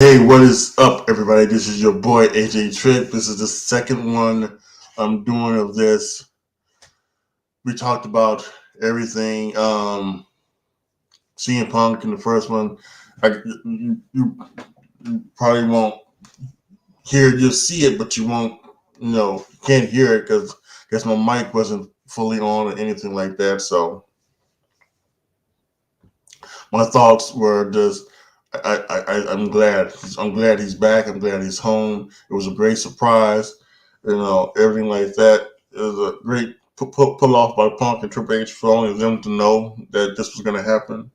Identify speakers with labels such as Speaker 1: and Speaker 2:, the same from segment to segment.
Speaker 1: Hey, what is up, everybody? This is your boy AJTRIP. This is the second one I'm doing of this. We talked about everything. CM Punk in the first one. You probably won't hear. You'll see it, but you won't. You can't hear it because I guess my mic wasn't fully on or anything like that. So my thoughts were just. I'm glad. I'm glad he's back. I'm glad he's home. It was a great surprise. Everything like that. It was a great pull off by Punk and Triple H for only them to know that this was going to happen.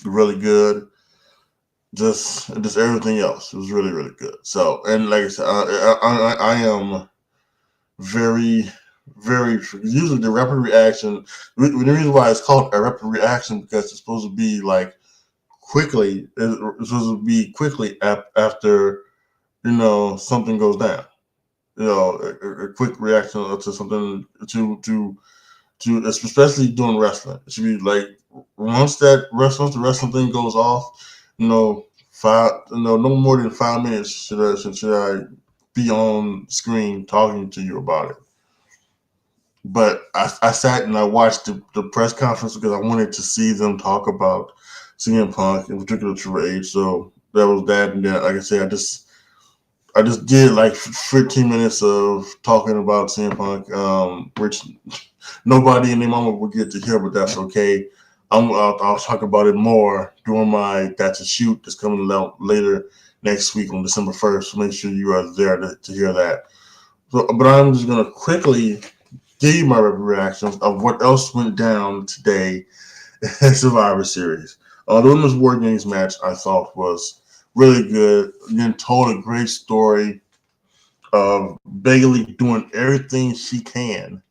Speaker 1: Really good. Just everything else. It was really, really good. So, and like I said, I am very, very. Usually, the rapid reaction. The reason why it's called a rapid reaction because it's supposed to be like quickly. It's supposed to be quickly after something goes down. A quick reaction to something to especially doing wrestling. It should be like once the wrestling thing goes off, no more than 5 minutes should I be on screen talking to you about it. But I sat and I watched the press conference because I wanted to see them talk about CM Punk, in particular Triple H. So that was that, and then like I said, I just did like 15 minutes of talking about CM Punk, which nobody in their mama will get to hear, but that's okay. I'll talk about it more during my That's a Shoot that's coming out later next week on December 1st. So make sure you are there to hear that. So, but I'm just going to quickly give you my reactions of what else went down today in Survivor Series. The Women's War Games match I thought was really good. Again, told a great story of Bayley doing everything she can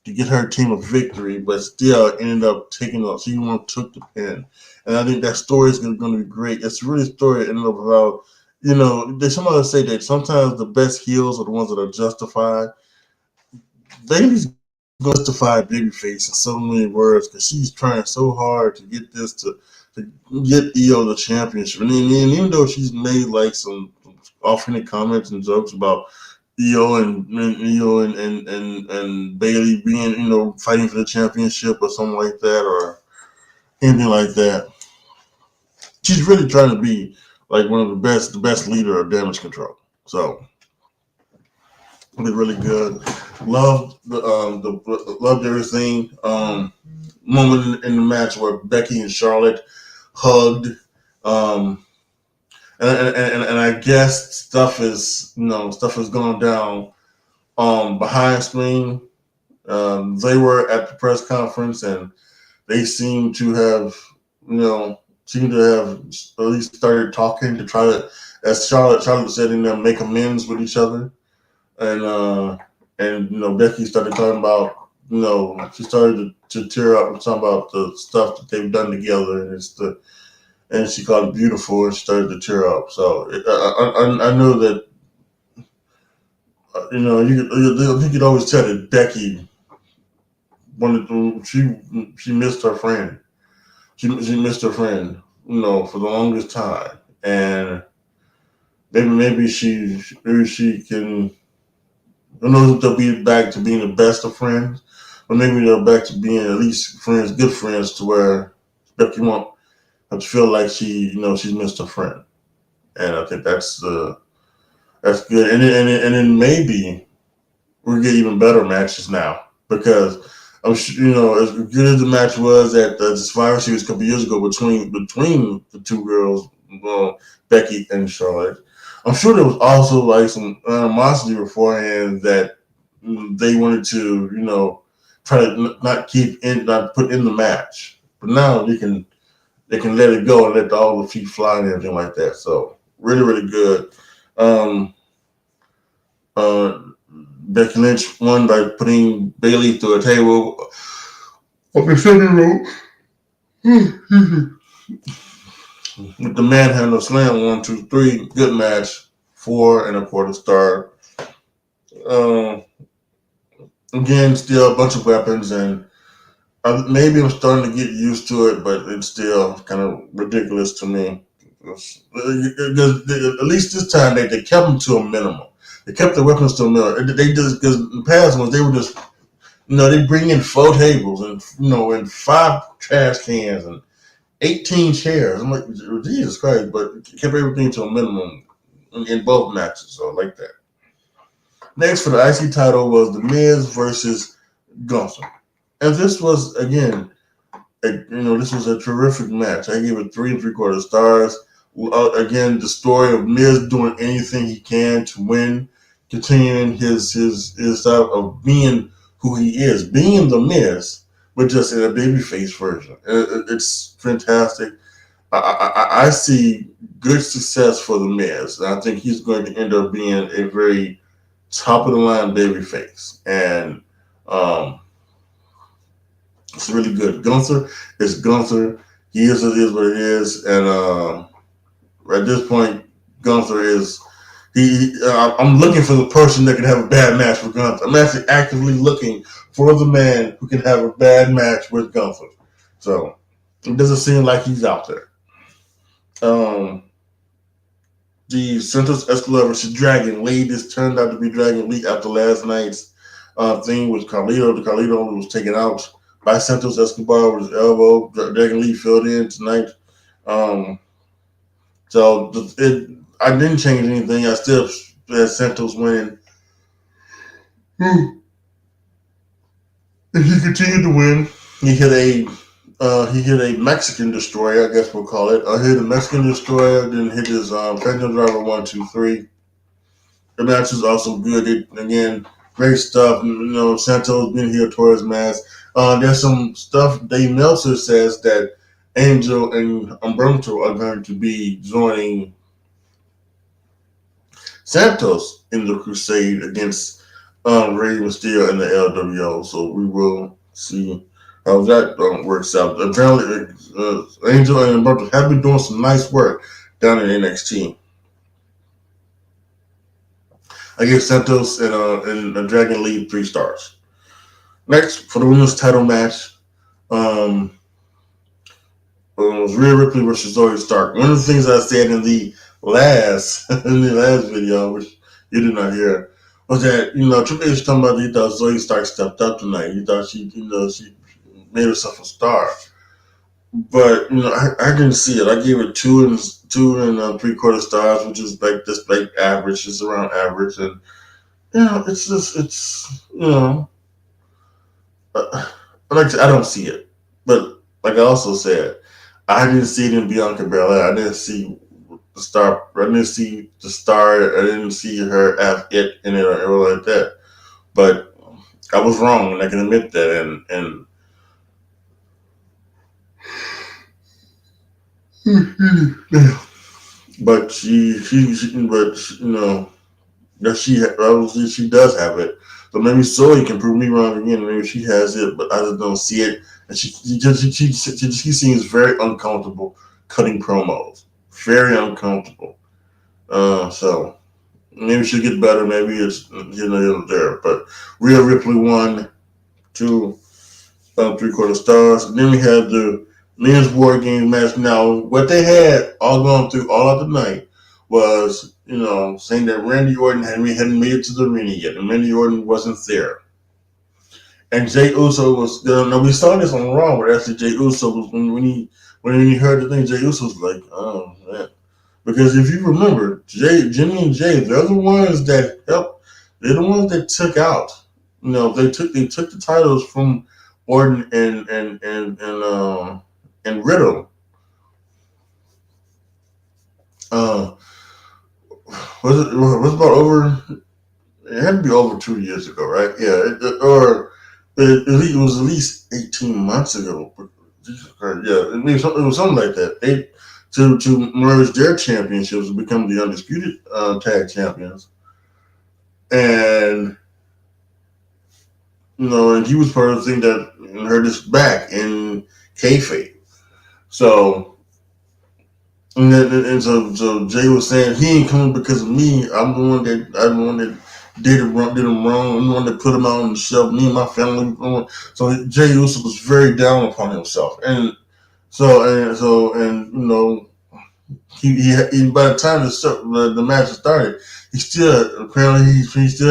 Speaker 1: to get her team a victory, but still ended up taking up. She took the pin, and I think that story is going to be great. It's really a story that ended up about. There's some others say that sometimes the best heels are the ones that are justified. Bayley's justified babyface in so many words because she's trying so hard to get this to get EO the championship, and even though she's made like some offhanded comments and jokes about EO and Bayley being fighting for the championship or something like that or anything like that. She's really trying to be like one of the best leader of Damage Control. So really, really good. Loved everything. Moment in the match where Becky and Charlotte hugged. Um, and I guess stuff is going down behind screen. They were at the press conference and they seem to have at least started talking to try to, as Charlotte said, make amends with each other. And Becky started talking about, she started to tear up and talk about the stuff that they've done together, and she called it beautiful, and she started to tear up. So I know that I think you'd always tell that Becky wanted to, she missed her friend. She missed her friend, for the longest time, and maybe she can. I know they'll be back to being the best of friends, but maybe they're back to being at least friends, good friends, to where Becky won't have to feel like she's missed her friend, and I think that's good. And then maybe we'll get even better matches now because I'm sure, as good as the match was at the Survivor Series a couple years ago between the two girls, Becky and Charlotte. I'm sure there was also like some animosity beforehand that they wanted to, try to not put in the match. But now they can let it go and let all the feet fly and everything like that. So really, really good. Um, uh, Becky Lynch won by putting Bayley through a table up the center rope with the manhandle slam. 1, 2, 3, good match. 4.25 star. Um, Again, still a bunch of weapons, and maybe I'm starting to get used to it, but it's still kind of ridiculous to me. At least this time they kept them to a minimum. They kept the weapons to a minimum. They just because the past ones they were just they bring in 4 tables and and 5 trash cans and 18 chairs. I'm like, Jesus Christ! But kept everything to a minimum in both matches. So I like that. Next for the IC title was The Miz versus Gunther, and this was again, this was a terrific match. I gave it 3 3/4 stars. Again, the story of Miz doing anything he can to win, continuing his style of being who he is, being the Miz, but just in a babyface version. It's fantastic. I see good success for the Miz, and I think he's going to end up being a very top of the line babyface, and it's really good. Gunther is Gunther. He is what it is, and at this point, Gunther is he. I'm looking for the person that can have a bad match with Gunther. I'm actually actively looking for the man who can have a bad match with Gunther. So it doesn't seem like he's out there. The Santos Escobar versus Dragon Lee. This turned out to be Dragon Lee after last night's thing with Carlito. The Carlito was taken out by Santos Escobar with his elbow. Dragon Lee filled in tonight. I didn't change anything. I still had Santos winning. And he continued to win. He hit a Mexican destroyer, I guess we'll call it. Hit a Mexican destroyer, then hit his Phantom Driver 1, 2, 3. The match was also good. Again, great stuff. Santos being here towards mask. There's some stuff Dave Meltzer says that Angel and Humberto are going to be joining Santos in the crusade against Rey Mysterio and the LWO. So we will see how that works out. Apparently, Angel and Humberto have been doing some nice work down in NXT. I give Santos and Dragon Lee 3 stars. Next, for the women's title match, was Rhea Ripley versus Zoe Stark. One of the things I said in the last video, which you did not hear, was that Triple H was talking about he thought Zoe Stark stepped up tonight. He thought she made herself a star. But I didn't see it. I gave it 2 and 3/4 stars, which is like average. It's around average, and I don't see it. But like I also said, I didn't see it in Bianca Belair. I didn't see the star. I didn't see the star. I didn't see her have it in it or like that. But I was wrong, and I can admit that. And but obviously she does have it. So maybe Zoe can prove me wrong again. Maybe she has it, but I just don't see it. And she seems very uncomfortable cutting promos. Very uncomfortable. So maybe she'll get better. Maybe it's there. But Rhea Ripley won 2 3/4 stars. And then we had the men's War Games match. Now, what they had all going through all of the night was, saying that Randy Orton hadn't made it to the arena yet, and Randy Orton wasn't there. And Jey Uso was. We saw this on Raw, where actually Jey Uso was when he heard the thing. Jey Uso was like, "Oh man," because if you remember, Jimmy and Jay, they're the ones that helped. They're the ones that took out. They took the titles from Orton and Riddle. Was about over? It had to be over 2 years ago, right? Yeah, it was at least 18 months ago. Yeah, it was something like that. They to merge their championships and become the undisputed tag champions, and and he was part of the thing that hurt his back in kayfabe. So. So Jay was saying he ain't coming because of me. I'm the one that did him wrong. I'm the one that put him out on the shelf. Me and my family. So Jay Uso was very down upon himself, and he by the time the match started, he still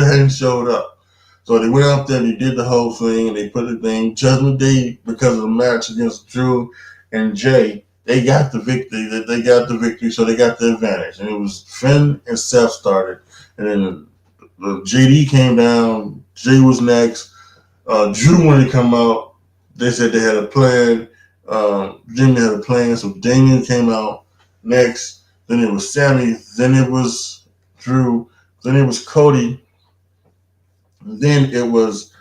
Speaker 1: hadn't showed up. So they went out there, and they did the whole thing, and they put the thing. Judgment Day, because of the match against Drew and Jay, they got the victory. They got the victory, so they got the advantage. And it was Finn and Seth started, and then JD came down. Jay was next. Drew wanted to come out. They said they had a plan. Jimmy had a plan, so Damien came out next. Then it was Sammy. Then it was Drew. Then it was Cody. Then it was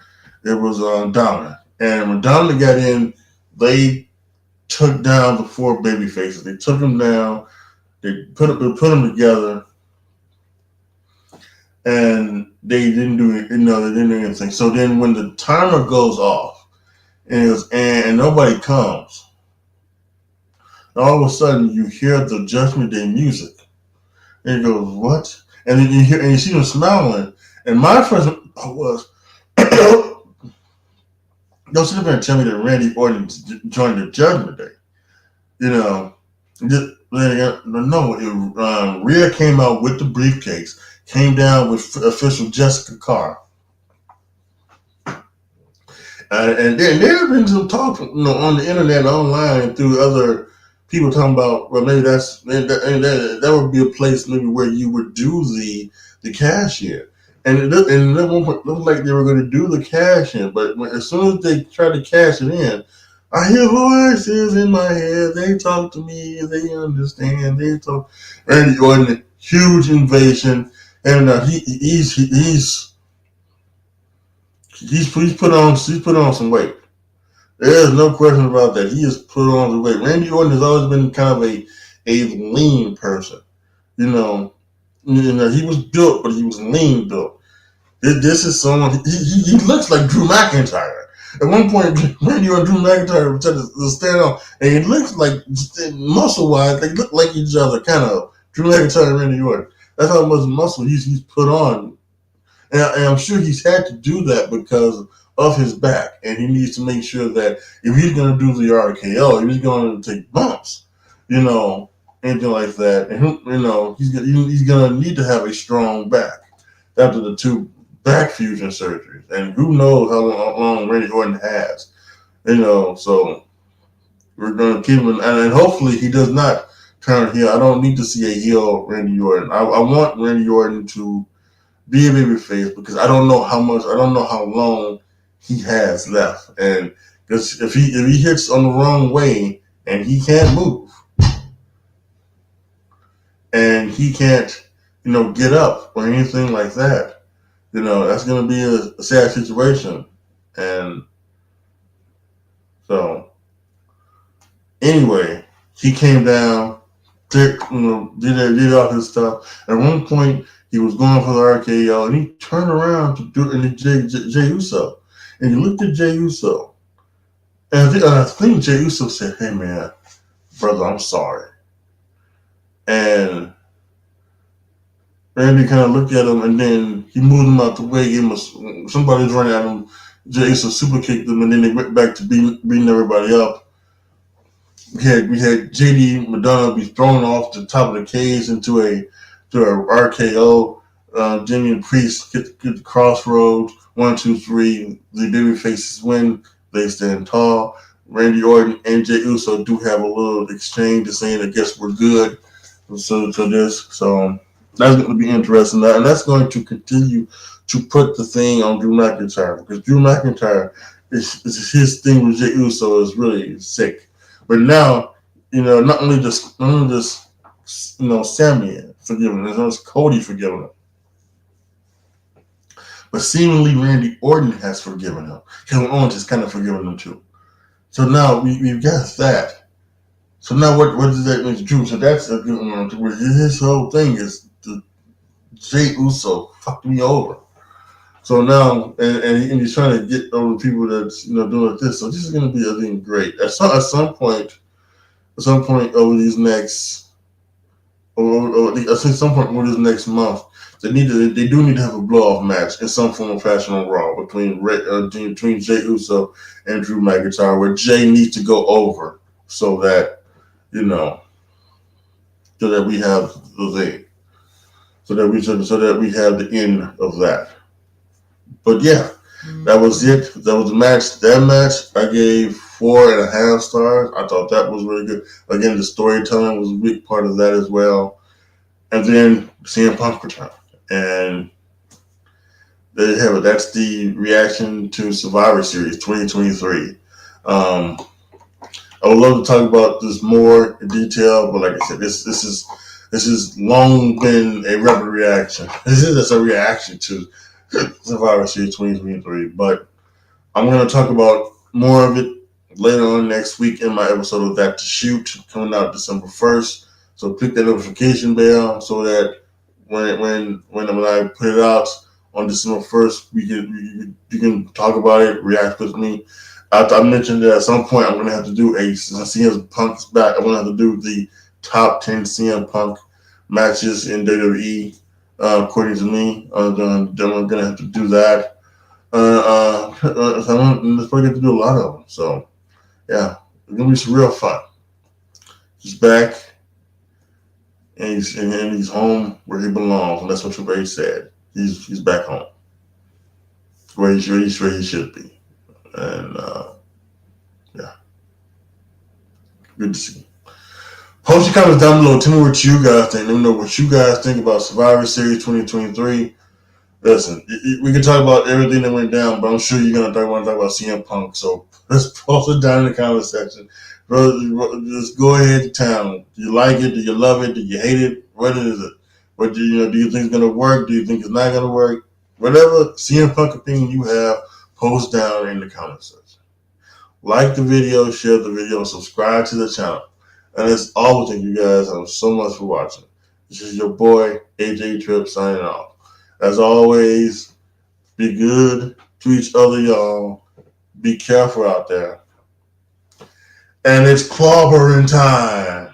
Speaker 1: Donna. And when Donna got in, they took down the four baby faces. They took them down. They put them together, and they didn't do it. They didn't do anything. So then, when the timer goes off, and nobody comes, all of a sudden you hear the Judgment Day music, and it goes, "What?" And then you see them smiling. And my first was, don't sit up there and tell me that Randy Orton joined the Judgment Day. No, Rhea came out with the briefcase, came down with official Jessica Carr. And then there have been some talk on the internet, online, through other people talking about, well, maybe that would be a place maybe where you would do the cash in. And at one point, it looked like they were going to do the cash in, but as soon as they tried to cash it in, I hear voices in my head. They talk to me. They understand. They talk. Randy Orton, huge invasion, and he's put on some weight. There's no question about that. He has put on the weight. Randy Orton has always been kind of a lean person. He was built, but he was lean built. This is someone, he looks like Drew McIntyre. At one point, Randy Orton and Drew McIntyre were trying to stand on, and it looks like, muscle-wise, they look like each other, kind of. Drew McIntyre and Randy Orton. That's how much muscle he's put on. And I'm sure he's had to do that because of his back, and he needs to make sure that if he's going to do the RKO, if he's going to take bumps, anything like that, and he's going to need to have a strong back after the two back fusion surgeries, and who knows how long Randy Orton has, so we're going to keep him, and hopefully he does not turn heel. I don't need to see a heel Randy Orton. I want Randy Orton to be a baby face, because I don't know how long he has left, and because if he hits on the wrong way and he can't move and he can't get up or anything like that, that's going to be a sad situation. And so anyway, he came down, did all his stuff. At one point, he was going for the RKO, and he turned around to do it in Jay Uso. And he looked at Jay Uso, and I think Jay Uso said, "Hey man, brother, I'm sorry." And Randy kind of looked at him, and then he moved him out the way. Somebody was running at him. Jay Uso super kicked him, and then they went back to beating everybody up. We had JD Madonna be thrown off the top of the cage into a RKO. Jimmy and Priest get the crossroads. 1, 2, 3. The baby faces win. They stand tall. Randy Orton and Jey Uso do have a little exchange of saying, "I guess we're good." So that's going to be interesting, and that's going to continue to put the thing on Drew McIntyre, because Drew McIntyre is his thing with Jey Uso is really sick. But now, not only just Sammy forgiving him, there's Cody forgiving him. But seemingly Randy Orton has forgiven him. Kevin Owens has kind of forgiven him too. So now we've got that. So now what does that mean to Drew? So that's a good one. His whole thing is Jey Uso fucked me over. So now, and he's trying to get over people that's doing this. So this is going to be, I think, great. At some point over these next, I think some point over this next month, they do need to have a blow-off match in some form or fashion on Raw between Jey Uso and Drew McIntyre, where Jey needs to go over so that so that we have the thing, so that we have the end of that. But yeah, that was it. That was the match. That match I gave 4.5 stars. I thought that was really good. Again, the storytelling was a big part of that as well. And then CM Punk return. And there you have it. That's the reaction to Survivor Series 2023. I would love to talk about this more in detail, but like I said, this has long been a rapid reaction. This is just a reaction to Survivor Series 2023. But I'm going to talk about more of it later on next week in my episode of That to Shoot, coming out December 1st. So click that notification bell so that when I put it out on December 1st, you can talk about it, react with me. I mentioned that at some point I'm going to have to do since CM Punk's back, I'm going to have to do the top 10 CM Punk matches in WWE, according to me. I'm going to have to do that. So I'm probably going to do a lot of them. So, yeah, it's going to be some real fun. He's back, and he's home where he belongs, and that's what Triple H said. He's back home, where he should be. And yeah, good to see. Post your comments down below. Tell me what you guys think. Let me know what you guys think about Survivor Series 2023. Listen, we can talk about everything that went down, but I'm sure you're gonna want to talk about CM Punk. So let's post it down in the comment section. Just go ahead to town. Do you like it? Do you love it? Do you hate it? What is it? What do you think it's gonna work? Do you think it's not gonna work? Whatever CM Punk opinion you have, post down in the comment section. Like the video, share the video, subscribe to the channel. And as always, thank you guys so much for watching. This is your boy, AJTRIP, signing off. As always, be good to each other, y'all. Be careful out there. And it's clobbering time.